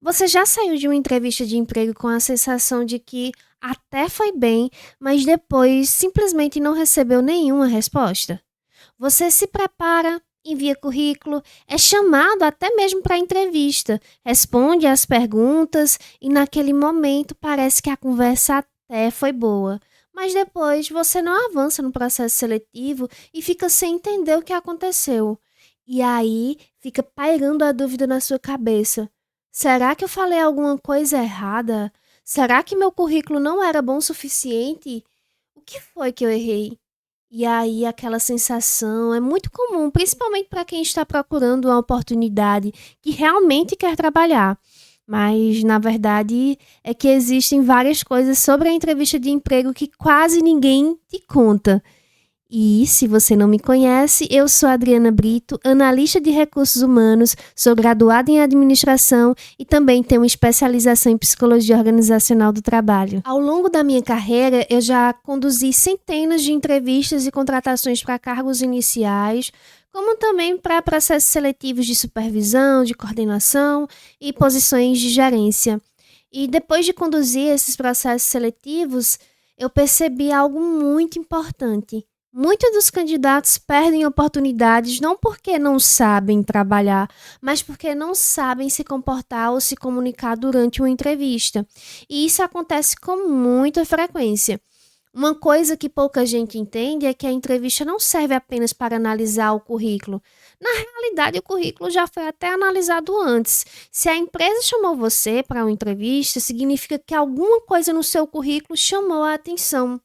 Você já saiu de uma entrevista de emprego com a sensação de que até foi bem, mas depois simplesmente não recebeu nenhuma resposta? Você se prepara, envia currículo, é chamado até mesmo para entrevista, responde às perguntas e naquele momento parece que a conversa até foi boa. Mas depois você não avança no processo seletivo e fica sem entender o que aconteceu. E aí fica pairando a dúvida na sua cabeça. Será que eu falei alguma coisa errada? Será que meu currículo não era bom o suficiente? O que foi que eu errei? E aí aquela sensação é muito comum, principalmente para quem está procurando uma oportunidade que realmente quer trabalhar. Mas, na verdade, é que existem várias coisas sobre a entrevista de emprego que quase ninguém te conta. E, se você não me conhece, eu sou Adriana Brito, analista de recursos humanos, sou graduada em administração e também tenho especialização em psicologia organizacional do trabalho. Ao longo da minha carreira, eu já conduzi centenas de entrevistas e contratações para cargos iniciais, como também para processos seletivos de supervisão, de coordenação e posições de gerência. E depois de conduzir esses processos seletivos, eu percebi algo muito importante. Muitos dos candidatos perdem oportunidades não porque não sabem trabalhar, mas porque não sabem se comportar ou se comunicar durante uma entrevista. E isso acontece com muita frequência. Uma coisa que pouca gente entende é que a entrevista não serve apenas para analisar o currículo. Na realidade, o currículo já foi até analisado antes. Se a empresa chamou você para uma entrevista, significa que alguma coisa no seu currículo chamou a atenção.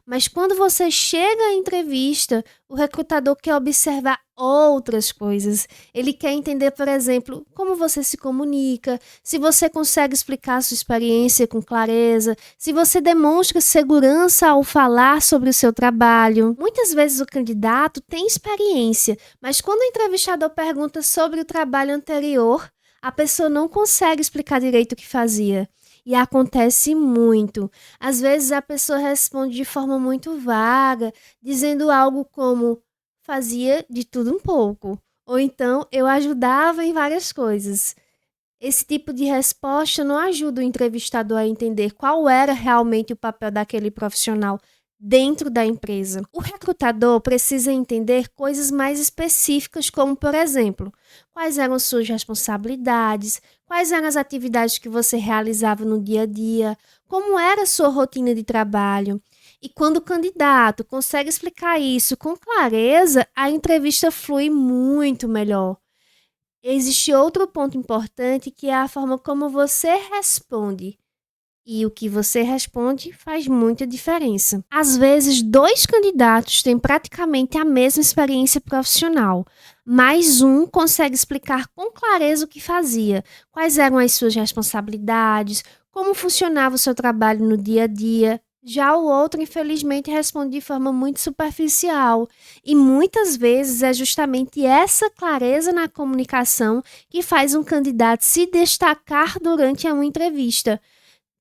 Mas quando você chega à entrevista, o recrutador quer observar outras coisas. Ele quer entender, por exemplo, como você se comunica, se você consegue explicar a sua experiência com clareza, se você demonstra segurança ao falar sobre o seu trabalho. Muitas vezes o candidato tem experiência, mas quando o entrevistador pergunta sobre o trabalho anterior, a pessoa não consegue explicar direito o que fazia. E acontece muito. Às vezes a pessoa responde de forma muito vaga, dizendo algo como fazia de tudo um pouco, ou então eu ajudava em várias coisas. Esse tipo de resposta não ajuda o entrevistador a entender qual era realmente o papel daquele profissional dentro da empresa. O recrutador precisa entender coisas mais específicas, como, por exemplo, quais eram suas responsabilidades, quais eram as atividades que você realizava no dia a dia, como era a sua rotina de trabalho. E quando o candidato consegue explicar isso com clareza, a entrevista flui muito melhor. Existe outro ponto importante que é a forma como você responde. E o que você responde faz muita diferença. Às vezes, dois candidatos têm praticamente a mesma experiência profissional, mas um consegue explicar com clareza o que fazia, quais eram as suas responsabilidades, como funcionava o seu trabalho no dia a dia. Já o outro, infelizmente, responde de forma muito superficial. E muitas vezes é justamente essa clareza na comunicação que faz um candidato se destacar durante uma entrevista.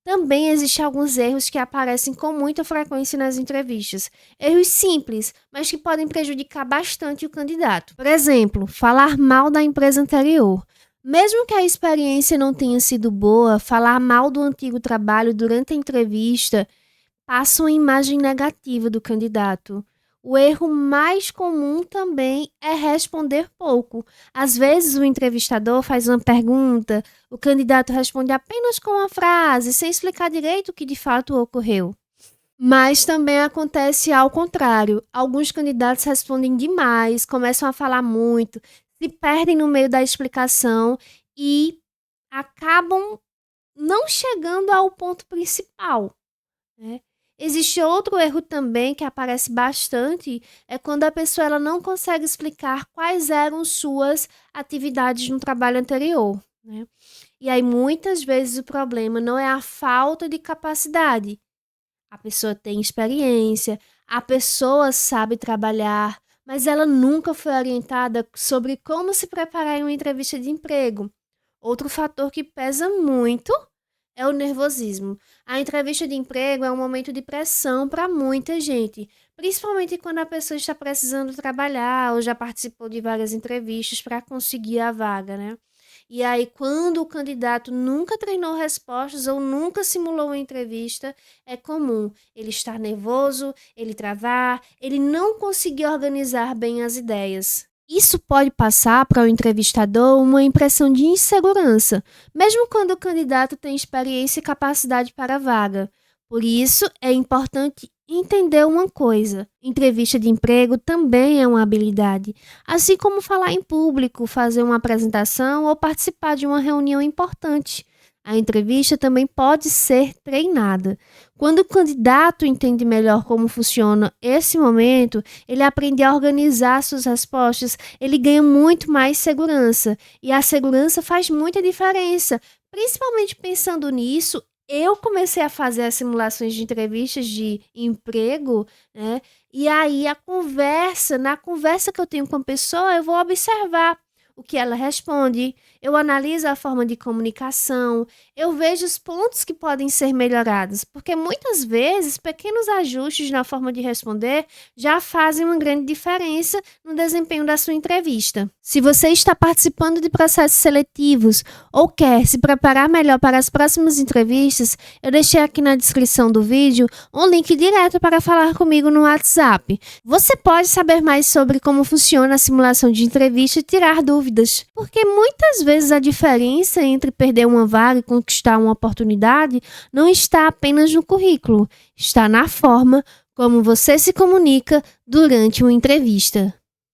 Também existem alguns erros que aparecem com muita frequência nas entrevistas. Erros simples, mas que podem prejudicar bastante o candidato. Por exemplo, falar mal da empresa anterior. Mesmo que a experiência não tenha sido boa, falar mal do antigo trabalho durante a entrevista passa uma imagem negativa do candidato. O erro mais comum também é responder pouco. Às vezes, o entrevistador faz uma pergunta, o candidato responde apenas com uma frase, sem explicar direito o que de fato ocorreu. Mas também acontece ao contrário. Alguns candidatos respondem demais, começam a falar muito, se perdem no meio da explicação e acabam não chegando ao ponto principal, né? Existe outro erro também que aparece bastante, é quando a pessoa ela não consegue explicar quais eram suas atividades no trabalho anterior, né? E aí muitas vezes o problema não é a falta de capacidade. A pessoa tem experiência, a pessoa sabe trabalhar, mas ela nunca foi orientada sobre como se preparar em uma entrevista de emprego. Outro fator que pesa muito é o nervosismo. A entrevista de emprego é um momento de pressão para muita gente, principalmente quando a pessoa está precisando trabalhar ou já participou de várias entrevistas para conseguir a vaga, né? E aí, quando o candidato nunca treinou respostas ou nunca simulou uma entrevista, é comum ele estar nervoso, ele travar, ele não conseguir organizar bem as ideias. Isso pode passar para o entrevistador uma impressão de insegurança, mesmo quando o candidato tem experiência e capacidade para a vaga. Por isso, é importante entender uma coisa: entrevista de emprego também é uma habilidade, assim como falar em público, fazer uma apresentação ou participar de uma reunião importante. A entrevista também pode ser treinada. Quando o candidato entende melhor como funciona esse momento, ele aprende a organizar suas respostas, ele ganha muito mais segurança. E a segurança faz muita diferença. Principalmente pensando nisso, eu comecei a fazer as simulações de entrevistas de emprego, né? E aí na conversa que eu tenho com a pessoa, eu vou observar o que ela responde, eu analiso a forma de comunicação, eu vejo os pontos que podem ser melhorados, porque muitas vezes pequenos ajustes na forma de responder já fazem uma grande diferença no desempenho da sua entrevista. Se você está participando de processos seletivos ou quer se preparar melhor para as próximas entrevistas, eu deixei aqui na descrição do vídeo um link direto para falar comigo no WhatsApp. Você pode saber mais sobre como funciona a simulação de entrevista e tirar dúvidas, porque muitas vezes a diferença entre perder uma vaga e conquistar uma oportunidade não está apenas no currículo, está na forma como você se comunica durante uma entrevista.